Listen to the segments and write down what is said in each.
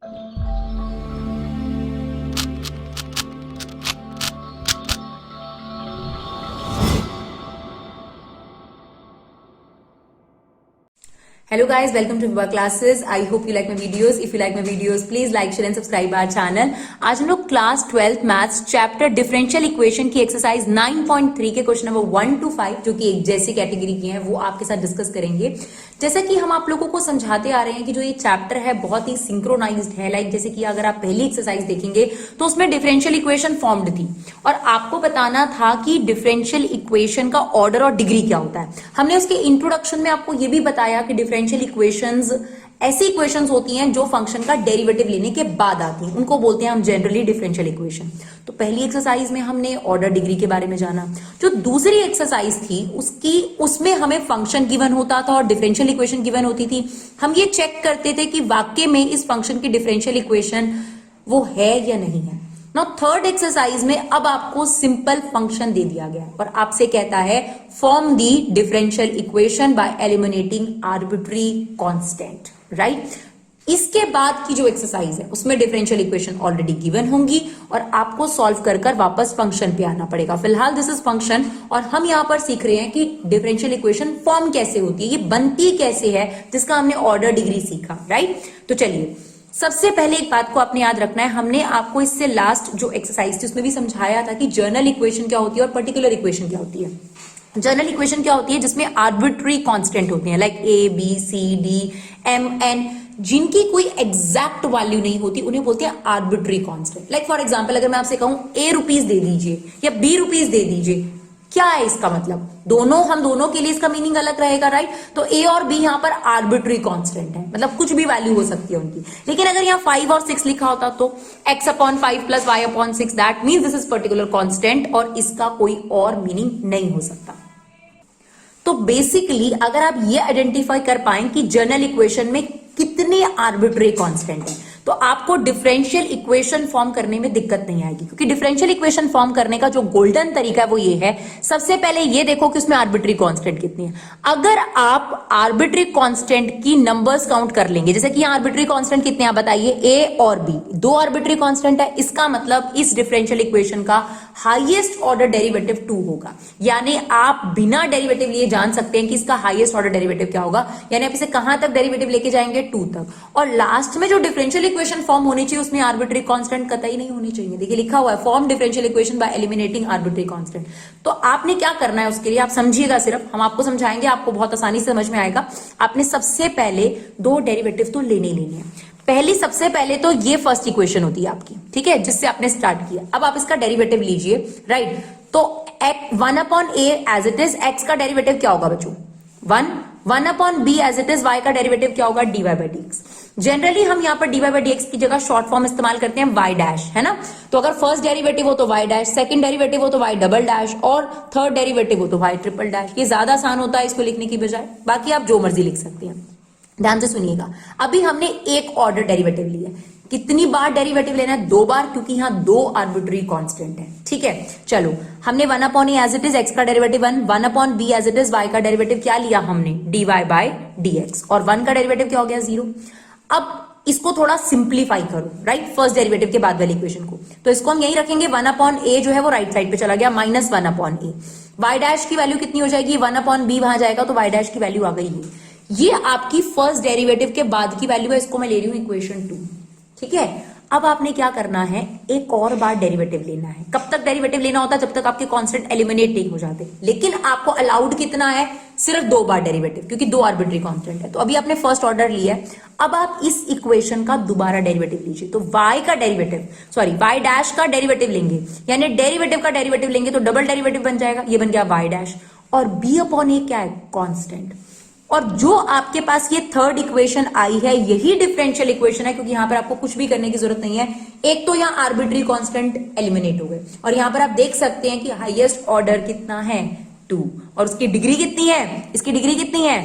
Hello guys, welcome to Viva Classes. I hope you like my videos. If you like my videos, please like, share and subscribe our channel. आज हम लोग class 12th maths chapter differential equation की exercise 9.3 के question number 1 to 5 जो कि एक जैसी category की हैं वो आपके साथ डिस्कस करेंगे। जैसा कि हम आप लोगों को समझाते आ रहे हैं कि जो ये चैप्टर है बहुत ही सिंक्रोनाइज्ड है। लाइक जैसे कि अगर आप पहली एक्सरसाइज देखेंगे तो उसमें डिफरेंशियल इक्वेशन फॉर्म्ड थी और आपको बताना था कि डिफरेंशियल इक्वेशन का ऑर्डर और डिग्री क्या होता है। हमने उसके इंट्रोडक्शन में आपको ये भी बताया कि डिफरेंशियल इक्वेशंस ऐसी इक्वेशंस होती हैं जो फंक्शन का डेरिवेटिव लेने के बाद आती हैं, उनको बोलते हैं हम जनरली डिफरेंशियल इक्वेशन। तो पहली एक्सरसाइज में हमने ऑर्डर डिग्री के बारे में जाना। जो दूसरी एक्सरसाइज थी उसमें हमें फंक्शन गिवन होता था और डिफरेंशियल इक्वेशन गिवन होती थी। हम ये चेक करते थे कि वाकई में इस फंक्शन की डिफरेंशियल इक्वेशन वो है या नहीं है। नाउ थर्ड एक्सरसाइज में अब आपको सिंपल फंक्शन दे दिया गया और आपसे कहता है form the differential equation by eliminating arbitrary constant, right. इसके बाद की जो एक्सरसाइज है उसमें डिफरेंशियल इक्वेशन ऑलरेडी गिवन होंगी और आपको सॉल्व कर वापस फंक्शन पे आना पड़ेगा। फिलहाल दिस इज फंक्शन और हम यहां पर सीख रहे हैं कि डिफरेंशियल इक्वेशन फॉर्म कैसे होती है, ये बनती कैसे है, जिसका हमने ऑर्डर डिग्री सीखा, राइट। तो चलिए सबसे पहले एक बात को आपने याद रखना है, हमने आपको इससे लास्ट जो एक्सरसाइज थी उसमें भी समझाया था कि जर्नल इक्वेशन क्या होती है और पर्टिकुलर इक्वेशन क्या होती है। जर्नल इक्वेशन क्या होती है जिसमें आर्बिट्री कांस्टेंट होते हैं like A B C D M N, जिनकी कोई एग्जैक्ट वैल्यू नहीं होती उन्हें बोलते हैं arbitrary constant. Like for example अगर मैं आपसे कहूं ए रुपीज दे दीजिए या बी रुपीज दे दीजिए, क्या है इसका मतलब? हम दोनों के लिए इसका मीनिंग अलग रहेगा, राइट। तो ए और बी यहां पर आर्बिट्री कांस्टेंट है, मतलब कुछ भी वैल्यू हो सकती है उनकी। लेकिन अगर यहाँ 5 और 6 लिखा होता तो x/5 + y/6 that means this is particular constant और इसका कोई और मीनिंग नहीं हो सकता। तो बेसिकली अगर आप ये आइडेंटिफाई कर पाए कि जर्नल इक्वेशन में कितने आर्बिट्री कांस्टेंट हैं तो आपको डिफरेंशियल इक्वेशन फॉर्म करने में दिक्कत नहीं आएगी, क्योंकि डिफरेंशियल इक्वेशन फॉर्म करने का जो गोल्डन तरीका है वो ये है, सबसे पहले ये देखो कि उसमें आर्बिट्री कांस्टेंट कितनी है। अगर आप आर्बिट्री कांस्टेंट की नंबर्स काउंट कर लेंगे, जैसे कि यहाँ आर्बिट्री कांस्टेंट कितने आप बताइए, ए और बी, 2 आर्बिट्री कांस्टेंट है, इसका मतलब इस डिफरेंशियल इक्वेशन का हाईएस्ट ऑर्डर डेरिवेटिव 2 होगा। यानी आप बिना डेरिवेटिव लिए जान सकते हैं कि इसका हाईएस्ट ऑर्डर डेरिवेटिव क्या होगा, यानी आप इसे कहां तक डेरिवेटिव लेके जाएंगे, 2 तक। और लास्ट में जो डिफरेंशियल इक्वेशन फॉर्म होनी चाहिए उसमें आर्बिट्री कांस्टेंट कतई नहीं होनी चाहिए। देखिए लिखा हुआ है form differential equation by eliminating arbitrary constant. तो आपने क्या करना है उसके लिए आप समझिएगा, सिर्फ हम आपको समझाएंगे, आपको बहुत आसानी से समझ में आएगा। आपने सबसे पहले 2 डेरिवेटिव तो लेने हैं। सबसे पहले तो ये फर्स्ट इक्वेशन होती है आपकी, ठीक है, जिससे आपने स्टार्ट किया। अब आप इसका डेरिवेटिव लीजिए, राइट। तो 1/a as it is, x का डेरिवेटिव क्या होगा बच्चों, 1/b as it is, y का डेरिवेटिव क्या होगा, dy/dx। जनरली हम यहाँ पर dy/dx की जगह शॉर्ट फॉर्म इस्तेमाल करते हैं y डैश, है ना। तो अगर फर्स्ट डेरिवेटिव हो तो y डैश, सेकंड डेरिवेटिव हो तो y डबल डैश और थर्ड डेरिवेटिव हो तो y ट्रिपल डैश। ये ज्यादा आसान होता है इसको लिखने की बजाय, बाकी आप जो मर्जी लिख सकते हैं। ध्यान से सुनिएगा, अभी हमने एक ऑर्डर डेरिवेटिव लिया, कितनी बार डेरिवेटिव लेना है, 2 बार, क्योंकि यहाँ 2 आर्बिट्री कांस्टेंट है, ठीक है। चलो हमने 1/a as it is, x का derivative 1/b as it is, y का डेरिवेटिव क्या लिया हमने, dy/dx, और 1 का डेरिवेटिव क्या हो गया, 0। अब इसको थोड़ा सिंप्लीफाई करो, राइट, फर्स्ट डेरिवेटिव के बाद वाली इक्वेशन को, तो इसको हम यही रखेंगे, 1/a जो है वो राइट साइड पे चला गया, -1/a। y डैश की वैल्यू कितनी हो जाएगी, 1/b वहां जाएगा तो y डैश की वैल्यू आ गई है। ये आपकी फर्स्ट डेरिवेटिव के बाद की वैल्यू है, इसको मैं ले रही हूं इक्वेशन 2, ठीक है। अब आपने क्या करना है, एक और बार डेरिवेटिव लेना है। कब तक डेरिवेटिव लेना होता है, जब तक आपके कांस्टेंट एलिमिनेट नहीं हो जाते। लेकिन आपको अलाउड कितना है, सिर्फ 2 बार डेरिवेटिव, क्योंकि 2 आर्बिट्री कांस्टेंट है। तो अभी आपने फर्स्ट ऑर्डर लिया है, अब आप इस इक्वेशन का दोबारा डेरिवेटिव लीजिए। तो y डैश का डेरिवेटिव लेंगे, यानी डेरिवेटिव का डेरिवेटिव लेंगे तो डबल डेरिवेटिव बन जाएगा, ये बन गया y डैश, और b/a क्या है, कांस्टेंट। और जो आपके पास ये थर्ड इक्वेशन आई है यही डिफरेंशियल इक्वेशन है, क्योंकि यहां पर आपको कुछ भी करने की जरूरत नहीं है। एक तो यहां आर्बिट्री कांस्टेंट एलिमिनेट हो गए और यहां पर आप देख सकते हैं कि हाईएस्ट ऑर्डर कितना है, 2, और उसकी डिग्री कितनी है, इसकी डिग्री कितनी है,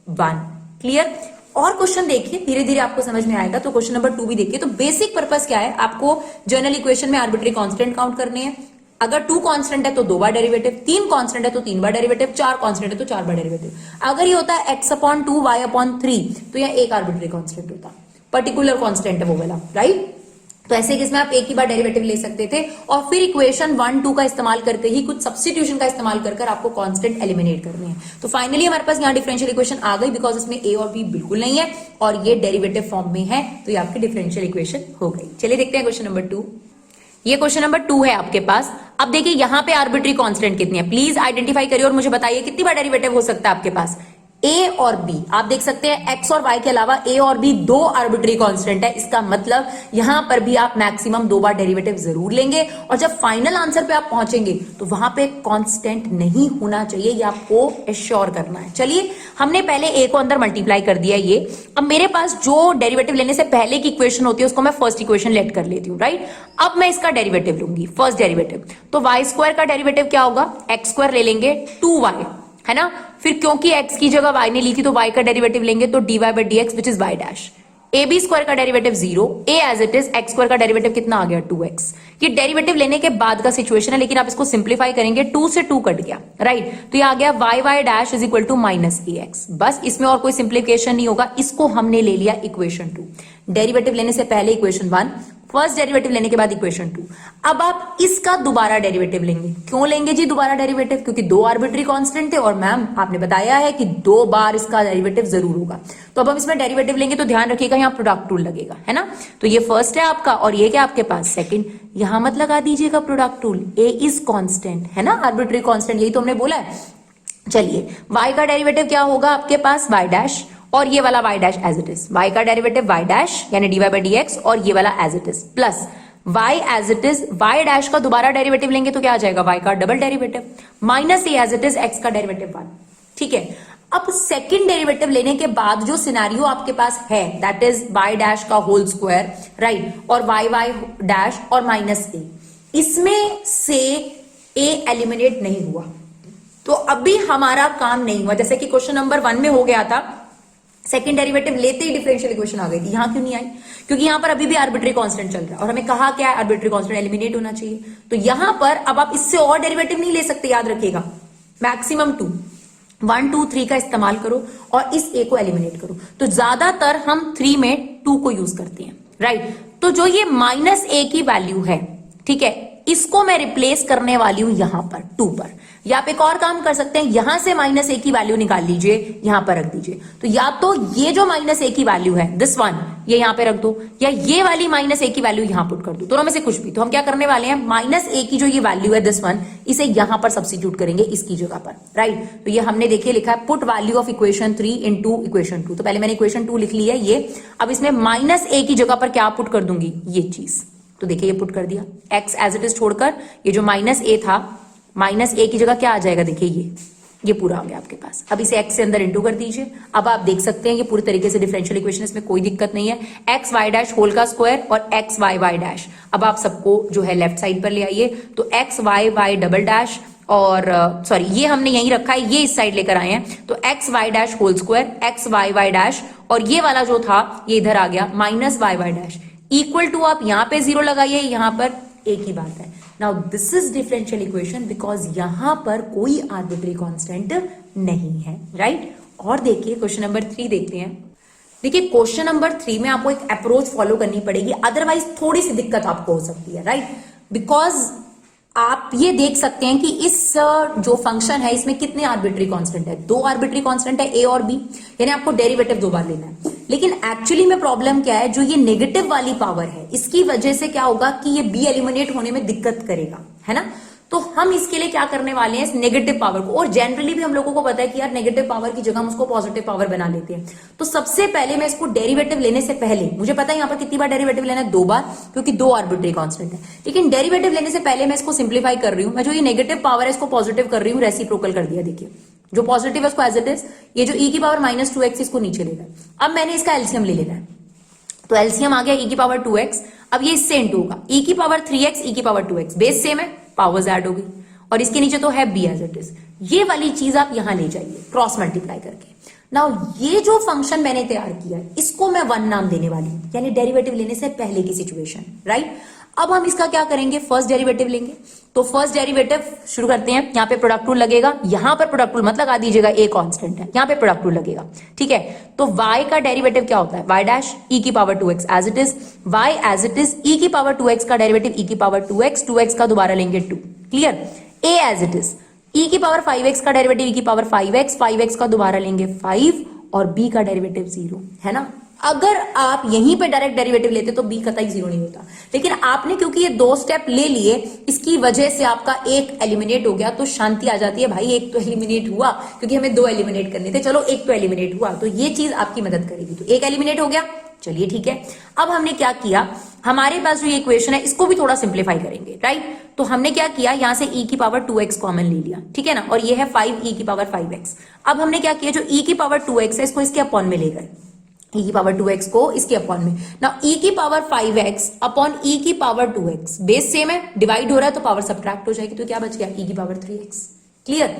1। क्लियर। और क्वेश्चन देखिए, धीरे धीरे आपको समझ में आएगा। तो क्वेश्चन नंबर 2 भी देखिए। तो बेसिक पर्पस क्या है, आपको जर्नल इक्वेशन में आर्बिट्री कांस्टेंट काउंट करने हैं। अगर 2 कांस्टेंट है तो 2 बार डेरिवेटिव, 3 कांस्टेंट है तो 3 बार डेरिवेटिव, 4 कांस्टेंट है तो 4 बार डेरिवेटिव। अगर ये होता है x/2 y/3 तो यह एक आर्बिट्री कांस्टेंट होता। पर्टिकुलर कांस्टेंट है वो वाला, राइट। तो ऐसे केस में आप एक ही बार डेरिवेटिव ले सकते थे और फिर इक्वेशन 1, 2 का इस्तेमाल करते ही कुछ सब्स्टिट्यूशन का इस्तेमाल कर आपको कांस्टेंट एलिमिनेट करने हैं। तो फाइनली हमारे पास यहाँ डिफरेंशियल इक्वेशन आ गई, बिकॉज इसमें ए और बी बिल्कुल नहीं है और ये डेरिवेटिव फॉर्म में है, तो ये आपकी डिफरेंशियल इक्वेशन हो गई। चलिए देखते हैं क्वेश्चन नंबर 2। ये क्वेश्चन नंबर 2 है आपके पास। अब देखिए यहाँ पे आर्बिट्री कांस्टेंट कितनी है, प्लीज आइडेंटिफाई करिए और मुझे बताइए कितनी बार डेरिवेटिव हो सकता है आपके पास। ए और बी, आप देख सकते हैं एक्स और वाई के अलावा ए और बी 2 आर्बिट्री कांस्टेंट है। इसका मतलब यहां पर भी आप मैक्सिमम 2 बार डेरिवेटिव जरूर लेंगे और जब फाइनल आंसर पे आप पहुंचेंगे तो वहां पे कांस्टेंट नहीं होना चाहिए, ये आपको एश्योर करना है। चलिए हमने पहले ए को अंदर मल्टीप्लाई कर दिया ये। अब मेरे पास जो डेरिवेटिव लेने से पहले की इक्वेशन होती है उसको मैं फर्स्ट इक्वेशन लेट कर लेती हूँ, राइट। अब मैं इसका डेरिवेटिव लूंगी, फर्स्ट डेरिवेटिव, तो वाई स्क्वायर का डेरिवेटिव क्या होगा, एक्स स्क्वायर ले लेंगे 2y, है ना। फिर क्योंकि x की जगह y ने ली थी तो y का डेरिवेटिव लेंगे तो dy by D x which is y dash. A B square का derivative 0, a as it is, x square का डेरिवेटिव कितना आ गया 2x। ये डेरिवेटिव लेने के बाद का सिचुएशन है, लेकिन आप इसको सिंप्लीफाई करेंगे 2 से 2 कट गया, राइट। तो ये आ गया y dash is equal to minus ax। बस इसमें और कोई सिंप्लीफिकेशन नहीं होगा, इसको हमने ले लिया इक्वेशन 2। डेरिवेटिव लेने से पहले इक्वेशन 1, फर्स्ट डेरिवेटिव लेने के बाद इक्वेशन 2। अब आप इसका दोबारा डेरिवेटिव लेंगे। क्यों लेंगे जी दोबारा डेरिवेटिव, क्योंकि 2 आर्बिट्री कांस्टेंट थे और मैम आपने बताया है कि 2 बार इसका डेरिवेटिव जरूर होगा। तो अब हम इसमें डेरिवेटिव लेंगे तो ध्यान रखिएगा यहाँ प्रोडक्ट रूल लगेगा, है ना। तो ये फर्स्ट है आपका और ये क्या आपके पास सेकंड, यहां मत लगा दीजिएगा product rule, A is constant, है ना, आर्बिट्री कांस्टेंट, यही तो हमने बोला है। चलिए y का डेरिवेटिव क्या होगा आपके पास y डैश और ये वाला y dash as it is, y का डेरिवेटिव y डैश यानी dy बाई डी एक्स और ये वाला as it is plus y as it is, y dash का दोबारा डेरिवेटिव लेंगे तो क्या आ जाएगा y का double derivative minus a as it is, x का डेरिवेटिव 1, ठीक है। अब सेकंड डेरिवेटिव लेने के बाद जो सिनेरियो आपके पास है दैट इज y डैश का होल स्क्वायर, राइट, और y डैश और माइनस a, इसमें से a एलिमिनेट नहीं हुआ तो अभी हमारा काम नहीं हुआ। जैसे कि क्वेश्चन नंबर 1 में हो गया था, सेकंड डेरिवेटिव लेते ही डिफरेंशियल इक्वेशन आ गई थी, यहां क्यों नहीं आई, क्योंकि यहां पर अभी भी आर्बिट्री कांस्टेंट चल रहा है और हमें कहा क्या है आर्बिट्री कांस्टेंट एलिमिनेट होना चाहिए। तो यहां पर अब आप इससे और डेरिवेटिव नहीं ले सकते, याद रखिएगा, मैक्सिमम 2, 1, 2, 3 का इस्तेमाल करो और इस ए को एलिमिनेट करो। तो ज्यादातर हम 3 में 2 को यूज करते हैं, राइट। तो जो ये माइनस ए की वैल्यू है, ठीक है, इसको मैं रिप्लेस करने वाली हूं यहां पर 2 पर। या आप एक और काम कर सकते हैं, यहां से माइनस ए की वैल्यू निकाल लीजिए, यहां पर रख दीजिए। तो या तो ये जो माइनस ए की वैल्यू है दिस वन, ये यहां पे रख दो, या ये वाली माइनस ए की वैल्यू यहां पुट कर दो, दोनों में से कुछ भी। तो हम क्या करने वाले हैं, माइनस ए की जो ये वैल्यू है दिस वन, इसे यहां पर सब्स्टिट्यूट करेंगे इसकी जगह पर, राइट। तो ये हमने देखिए लिखा है put value of equation 3 into equation 2। तो पहले मैंने इक्वेशन 2 लिख ली है ये। अब इसमें माइनस ए की जगह पर क्या पुट कर दूंगी, ये चीज। तो देखिए ये पुट कर दिया, एक्स एज इट इज छोड़कर ये जो माइनस ए था, माइनस ए की जगह क्या आ जाएगा, देखिए ये पूरा आ गया आपके पास। अब इसे एक्स से अंदर इंटू कर दीजिए। अब आप देख सकते हैं ये पूरी तरीके से डिफरेंशियल इक्वेशन, इसमें कोई दिक्कत नहीं है। एक्स वाई डैश होल का स्क्वायर और एक्स वाई वाई डैश, अब आप सबको जो है लेफ्ट साइड पर ले आइए। तो x y y double dash और सॉरी ये हमने यहीं रखा है, ये इस साइड लेकर आए हैं। तो x y dash whole square, x y y dash और ये वाला जो था ये इधर आ गया minus y y dash equal to, आप यहां पे 0 लगाइए, यहां पर एक ही बात है। Now this is differential equation because यहां पर कोई आर्बिट्री कांस्टेंट नहीं है, राइट। और देखिए क्वेश्चन नंबर 3 देखते हैं। देखिए क्वेश्चन नंबर 3 में आपको एक अप्रोच फॉलो करनी पड़ेगी, अदरवाइज थोड़ी सी दिक्कत आपको हो सकती है, राइट। बिकॉज आप ये देख सकते हैं कि इस जो फंक्शन है इसमें कितने आर्बिट्री कांस्टेंट है, 2 आर्बिट्री कांस्टेंट है ए और बी, यानी आपको डेरिवेटिव 2 बार लेना है। लेकिन एक्चुअली में प्रॉब्लम क्या है, जो ये नेगेटिव वाली पावर है इसकी वजह से क्या होगा कि ये बी एलिमिनेट होने में दिक्कत करेगा, है ना। तो हम इसके लिए क्या करने वाले हैं, इस नेगेटिव पावर को, और जनरली भी हम लोगों को पता है कि यार नेगेटिव पावर की जगह हम उसको पॉजिटिव पावर बना लेते हैं। तो सबसे पहले मैं इसको डेरिवेटिव लेने से पहले, मुझे पता है यहाँ पर कितनी बार डेरिवेटिव लेना है, 2 बार, क्योंकि 2 आर्बिट्री कांस्टेंट है। लेकिन डेरिवेटिव लेने से पहले मैं इसको सिंप्लीफाई कर रही हूँ, मैं जो ये नेगेटिव पावर है इसको पॉजिटिव कर रही हूँ, रेसिप्रोकल कर दिया। देखिए जो पॉजिटिव है उसको एज इट इज, ये जो e की पावर माइनस 2x इसको नीचे लेना है। अब मैंने इसका एलसीएम ले लेना है, तो एलसीएम आ गया e की पावर 2x। अब ये इससे इंटू होगा, e की पावर 3x, e की पावर 2x, बेस सेम है, पावर्स ऐड होगी, और इसके नीचे तो है b एज इट इज। ये वाली चीज आप यहां ले जाइए क्रॉस मल्टीप्लाई करके। नाउ ये जो फंक्शन मैंने तैयार किया है इसको मैं 1 नाम देने वाली हूं, यानी डेरिवेटिव लेने से पहले की सिचुएशन, राइट। अब हम इसका क्या करेंगे, फर्स्ट डेरिवेटिव लेंगे। तो फर्स्ट डेरिवेटिव शुरू करते हैं। यहाँ पे प्रोडक्ट रूल लगेगा, यहां पर प्रोडक्ट रूल मत लगा दीजिएगा, ए कांस्टेंट है, यहाँ पे प्रोडक्ट रूल लगेगा, ठीक है। तो y का डेरिवेटिव क्या होता है, y डैश e की power 2x as it is, y as it is, e की पावर 2x का डेरिवेटिव e की पावर 2x, 2x का दोबारा लेंगे 2, clear. a as it is, e की पावर 5x का डेरिवेटिव e की पावर 5x, 5x का दोबारा लेंगे 5 और b का डेरिवेटिव 0, है ना। अगर आप यहीं पे डायरेक्ट डेरिवेटिव लेते तो b कतई 0 नहीं होता, लेकिन आपने क्योंकि ये 2 स्टेप ले लिए, इसकी वजह से आपका एक एलिमिनेट हो गया, तो शांति आ जाती है, भाई एक तो एलिमिनेट हुआ, क्योंकि हमें 2 एलिमिनेट करने थे, चलो एक तो एलिमिनेट हुआ, तो ये चीज आपकी मदद करेगी। तो एक एलिमिनेट हो गया, चलिए ठीक है। अब हमने क्या किया, हमारे पास जो ये इक्वेशन है इसको भी थोड़ा सिंप्लीफाई करेंगे, राइट। तो हमने क्या किया, यहां से e की पावर 2x कॉमन ले लिया, ठीक है ना, और ये है 5e की पावर 5x। अब हमने क्या किया, जो e की पावर 2x है इसको इसके अपॉन में ले गए, e की पावर 2x को इसके अपॉन में ना, e की पावर 5x अपॉन e की पावर 2x, बेस सेम है, डिवाइड हो रहा है तो पावर सब्ट्रैक्ट हो जाएगी, तो क्या बच गया, e की पावर 3x, क्लियर।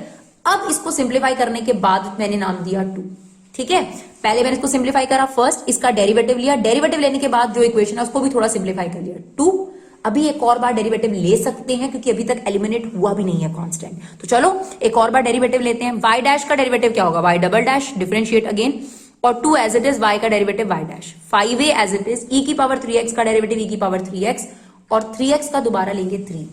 अब इसको सिंप्लीफाई करने के बाद मैंने नाम दिया 2, ठीक है। पहले मैंने इसको सिंप्लीफाई करा, फर्स्ट इसका डेरिवेटिव लिया, डेरिवेटिव लेने के बाद जो इक्वेशन है उसको भी थोड़ा सिंप्लीफाई कर लिया 2। अभी एक और बार डेरिवेटिव ले सकते हैं क्योंकि अभी तक एलिमिनेट हुआ भी नहीं है कांस्टेंट, तो चलो एक और बार डेरिवेटिव लेते हैं। y डैश का डेरिवेटिव क्या होगा, y double dash, differentiate again, और 2 एज इट इज, y का derivative y dash, 5a as it is, e की पावर 3x का डेरिवेटिव e की पावर 3x, और 3x का दोबारा लेंगे 3।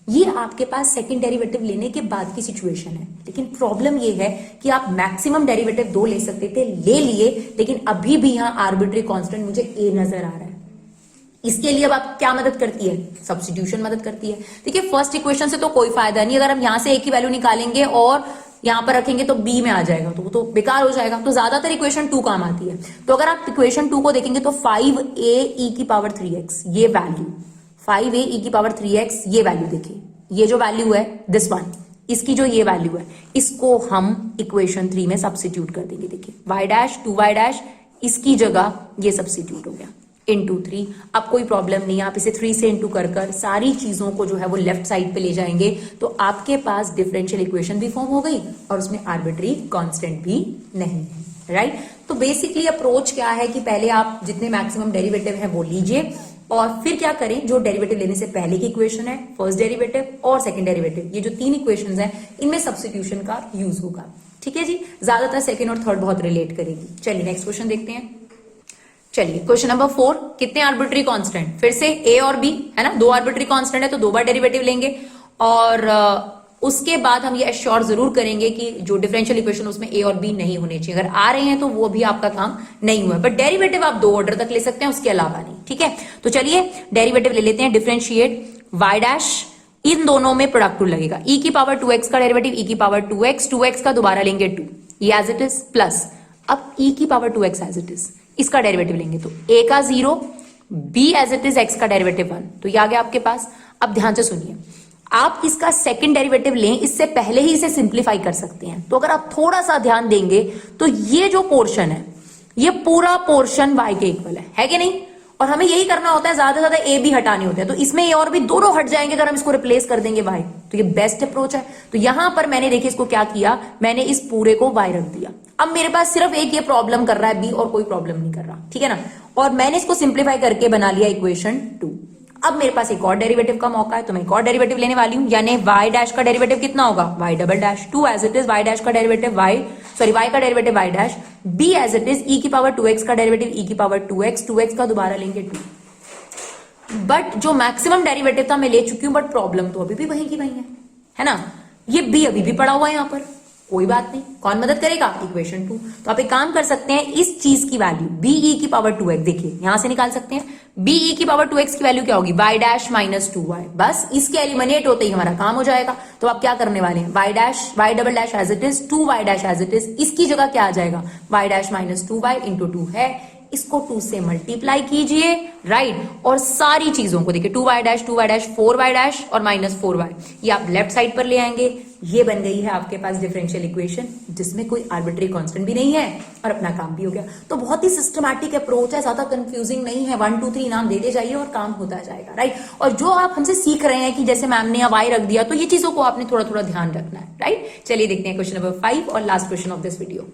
ये आपके पास सेकंड डेरिवेटिव लेने के बाद की सिचुएशन है, लेकिन प्रॉब्लम ये है कि आप मैक्सिमम डेरिवेटिव 2 ले सकते थे, ले लिए, लेकिन अभी भी यहां आर्बिट्री कांस्टेंट मुझे a नजर आ रहा है। इसके लिए अब आप क्या मदद करती है, सब्स्टिट्यूशन मदद करती है। देखिए फर्स्ट इक्वेशन से तो कोई फायदा नहीं, अगर हम यहां से a की वैल्यू निकालेंगे और यहां पर रखेंगे तो b में आ जाएगा, तो वो तो बेकार हो जाएगा, तो ज्यादातर इक्वेशन 2 काम आती है। तो अगर आप इक्वेशन 2 को देखेंगे तो 5a e की पावर 3x, ये वैल्यू 5a e की पावर 3x, ये वैल्यू देखिए, ये जो वैल्यू है दिस वन, इसकी जो ये वैल्यू है, इसको हम इक्वेशन 3 में सब्स्टिट्यूट कर देंगे। देखिए y डैश 2y डैश, इसकी जगह ये सब्स्टिट्यूट हो गया इंटू 3। अब कोई प्रॉब्लम नहीं है, आप इसे 3 से इंटू कर सारी चीजों को जो है वो लेफ्ट साइड पे ले जाएंगे, तो आपके पास डिफरेंशियल इक्वेशन भी फॉर्म हो गई और उसमें आर्बिट्री कांस्टेंट भी नहीं है, राइट। तो बेसिकली अप्रोच क्या है कि पहले आप जितने मैक्सिमम डेरिवेटिव है वो लीजिए, और फिर क्या करें, जो डेरिवेटिव लेने से पहले की इक्वेशन है, फर्स्ट डेरिवेटिव और सेकंड डेरिवेटिव, ये जो 3 इक्वेशंस हैं इनमें सब्स्टिट्यूशन का यूज होगा, ठीक है जी। ज्यादातर सेकंड और थर्ड बहुत रिलेट करेगी। चलिए नेक्स्ट क्वेश्चन देखते हैं। चलिए क्वेश्चन नंबर 4, कितने आर्बिट्री कांस्टेंट, फिर से a और b है ना, 2 आर्बिट्री कांस्टेंट है तो 2 बार डेरिवेटिव लेंगे, और उसके बाद हम ये एश्योर जरूर करेंगे कि जो डिफरेंशियल इक्वेशन उसमें a और b नहीं होने चाहिए। अगर आ रहे हैं तो वो भी आपका काम नहीं हुआ, बट डेरिवेटिव आप 2 ऑर्डर तक ले सकते हैं, उसके अलावा नहीं, ठीक है। तो चलिए डेरिवेटिव ले लेते हैं, डिफरेंशिएट y डैश, इन दोनों में प्रोडक्ट रूल लगेगा, e की पावर 2x का डेरिवेटिव e की पावर 2x, 2x का दोबारा लेंगे 2, ये एज इट इज, प्लस अब e की power 2x as it is, इसका डेरिवेटिव लेंगे तो a का 0, b as it is, x का डेरिवेटिव 1, तो ये आ गया आपके पास। अब ध्यान से सुनिए, आप इसका सेकंड डेरिवेटिव लें, इससे पहले ही इसे सिंप्लीफाई कर सकते हैं। तो अगर आप थोड़ा सा ध्यान देंगे तो ये जो पोर्शन है, ये पूरा पोर्शन y के इक्वल है कि नहीं, और हमें यही करना होता है, ज्यादा से ज्यादा a भी हटाने होते हैं, तो इसमें a और b दोनों हट जाएंगे अगर हम इसको रिप्लेस कर देंगे y, तो ये बेस्ट अप्रोच है। तो यहां पर मैंने देखिए इसको क्या किया, मैंने इस पूरे को y रख दिया। अब मेरे पास सिर्फ एक ये प्रॉब्लम कर रहा है b, और कोई प्रॉब्लम नहीं कर रहा, ठीक है ना, और मैंने इसको सिंप्लीफाई करके बना लिया इक्वेशन 2। अब मेरे पास एक और डेरिवेटिव का मौका है, तो मैं एक और डेरिवेटिव लेने वाली हूं, यानी y डैश का डेरिवेटिव कितना होगा, y double dash, 2 as it is, y dash का डेरिवेटिव y का derivative y dash, b as it is, e की पावर 2x का डेरिवेटिव e की पावर 2x, 2x का दोबारा लेंगे 2। बट जो मैक्सिमम डेरिवेटिव था मैं ले चुकी हूं, बट प्रॉब्लम तो अभी भी वही की वही है ना, ये b अभी भी पड़ा हुआ है यहां पर, कोई बात नहीं, कौन मदद करेगा, इक्वेशन 2। तो आप एक काम कर सकते हैं, इस चीज की वैल्यू b e की पावर 2x, देखिए यहां से निकाल सकते हैं, b e की पावर 2x की वैल्यू क्या होगी, y डैश माइनस 2y, बस इसके एलिमिनेट होते ही हमारा काम हो जाएगा। तो आप क्या करने वाले हैं, y double dash as it is, 2y dash as it is, इसकी जगह क्या आ जाएगा, y dash minus 2y into 2 है, इसको 2 से मल्टीप्लाई कीजिए, राइट, और सारी चीजों को देखिए 2y डैश 4y डैश और माइनस 4y, ये आप लेफ्ट साइड पर ले आएंगे। ये बन गई है आपके पास डिफरेंशियल इक्वेशन, जिसमें कोई आर्बिट्री कांस्टेंट भी नहीं है और अपना काम भी हो गया। तो बहुत ही सिस्टमैटिक अप्रोच है, ज्यादा कंफ्यूजिंग नहीं है, 1 2 3 नाम देते जाइए और काम होता जाएगा, राइट। और जो आप हमसे सीख रहे हैं कि जैसे मैम ने अब y रख दिया, तो ये चीजों को आपने थोड़ा थोड़ा ध्यान रखना है, राइट। चलिए देखते हैं क्वेश्चन नंबर 5 और last question of this video.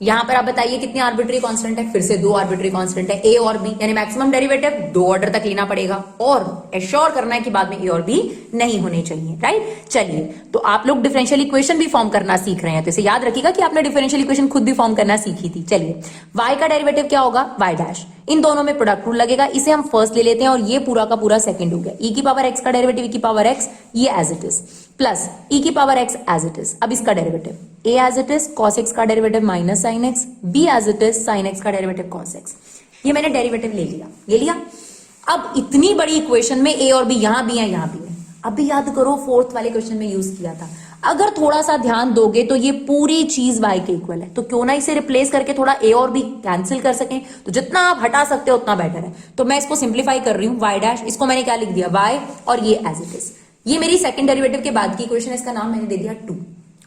यहां पर आप बताइए कितनी आर्बिट्री कांस्टेंट है, फिर से दो आर्बिट्री कांस्टेंट है ए और बी, यानी मैक्सिमम डेरिवेटिव दो ऑर्डर तक लेना पड़ेगा और एश्योर करना है कि बाद में ए और बी नहीं होने चाहिए, राइट। चलिए, तो आप लोग डिफरेंशियल इक्वेशन भी फॉर्म करना सीख रहे हैं, तो इसे याद रखिएगा कि आपने डिफरेंशियल इक्वेशन खुद भी फॉर्म करना सीखी थी। चलिए, y का डेरिवेटिव क्या होगा, y डैश, इन दोनों में प्रोडक्ट रूल लगेगा, इसे हम फर्स्ट ले लेते हैं और ये पूरा का पूरा सेकंड हो गया। e की पावर x का डेरिवेटिव e की पावर x, ये as it is, plus e की power x as it is. अब इसका derivative a as it is, cos x का derivative minus sin x, b as it is, sin x का derivative cos x। ये मैंने derivative ले लिया। अब इतनी बड़ी इक्वेशन में a और b यहां भी है, यहां भी है। अब भी याद करो, फोर्थ वाले क्वेश्चन में यूज किया था। अगर थोड़ा सा ध्यान दोगे तो ये पूरी चीज y के इक्वल है, तो क्यों ना इसे रिप्लेस करके थोड़ा a और b कैंसिल कर सकें। तो जितना आप हटा सकते हो उतना बेटर है। तो मैं इसको सिंप्लीफाई कर रही हूं, y डैश, इसको मैंने क्या लिख दिया, y, और ये एज इट इज। ये मेरी सेकंड डेरिवेटिव के बाद की इक्वेशन है, इसका नाम मैंने दे दिया 2।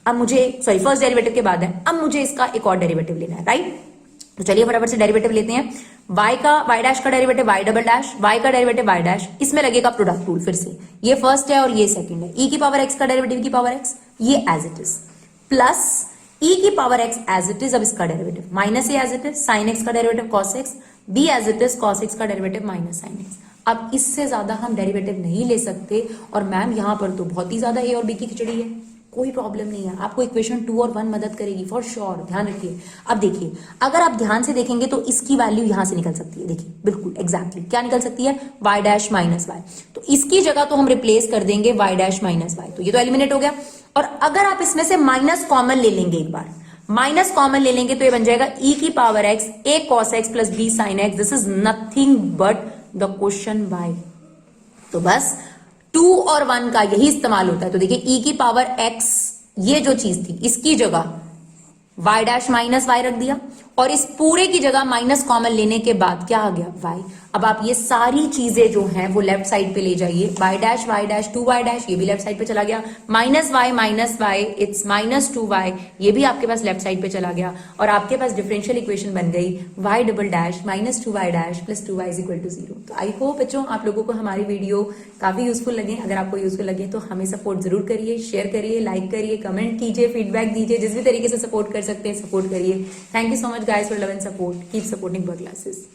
अब मुझे, सॉरी, फर्स्ट डेरिवेटिव के बाद है, अब मुझे इसका एक और डेरिवेटिव लेना है, राइट। तो चलिए फटाफट से डेरिवेटिव लेते हैं। y डैश का derivative y double dash, y का डेरिवेटिव y डैश, इसमें लगेगा प्रोडक्ट रूल फिर से। ये फर्स्ट है और ये सेकंड है। e की पावर x का डेरिवेटिव e की पावर x, ये as it is, plus e की power x as it is. अब इसका derivative minus a as it is, sin x का derivative cos x, b as it is, cos x का derivative minus sin x। अब इससे ज्यादा हम derivative नहीं ले सकते। और मैम यहां पर तो बहुत ही ज्यादा ए और बी की खिचड़ी है, कोई प्रॉब्लम नहीं है, आपको इक्वेशन 2 और 1 मदद करेगी फॉर श्योर, ध्यान रखिए। अब देखिए, अगर आप ध्यान से देखेंगे तो इसकी वैल्यू यहां से निकल सकती है, देखिए बिल्कुल एग्जैक्टली क्या निकल सकती है, y डैश माइनस वाई। तो इसकी जगह तो हम रिप्लेस कर देंगे y डैश माइनस वाई, तो ये तो एलिमिनेट हो गया। और अगर आप इसमें से माइनस कॉमन ले लेंगे, एक बार माइनस कॉमन ले लेंगे, तो ये बन जाएगा e की power x, a cos x plus b sin x, this is nothing but the question y। तो बस 2 और 1 का यही इस्तेमाल होता है। तो देखिए, e की पावर x, ये जो चीज थी, इसकी जगह y डैश माइनस वाई रख दिया, और इस पूरे की जगह माइनस कॉमन लेने के बाद क्या आ गया, y। अब आप ये सारी चीजें जो हैं वो लेफ्ट साइड पे ले जाइए, y डैश 2y डैश, ये भी लेफ्ट साइड पे चला गया, minus Y, it's minus 2y, ये भी आपके पास लेफ्ट साइड पे चला गया, और आपके पास डिफरेंशियल इक्वेशन बन गई y double dash minus 2y dash plus 2y is equal to 0। तो आई होप बच्चों आप लोगों को हमारी वीडियो काफी यूजफुल लगे। अगर आपको यूजफुल लगे तो हमें सपोर्ट जरूर करिए, शेयर करिए, लाइक करिए, कमेंट कीजिए, फीडबैक दीजिए, जिस भी तरीके से सपोर्ट कर सकते हैं सपोर्ट करिए। Thank you so much guys for love and support, keep supporting were classes.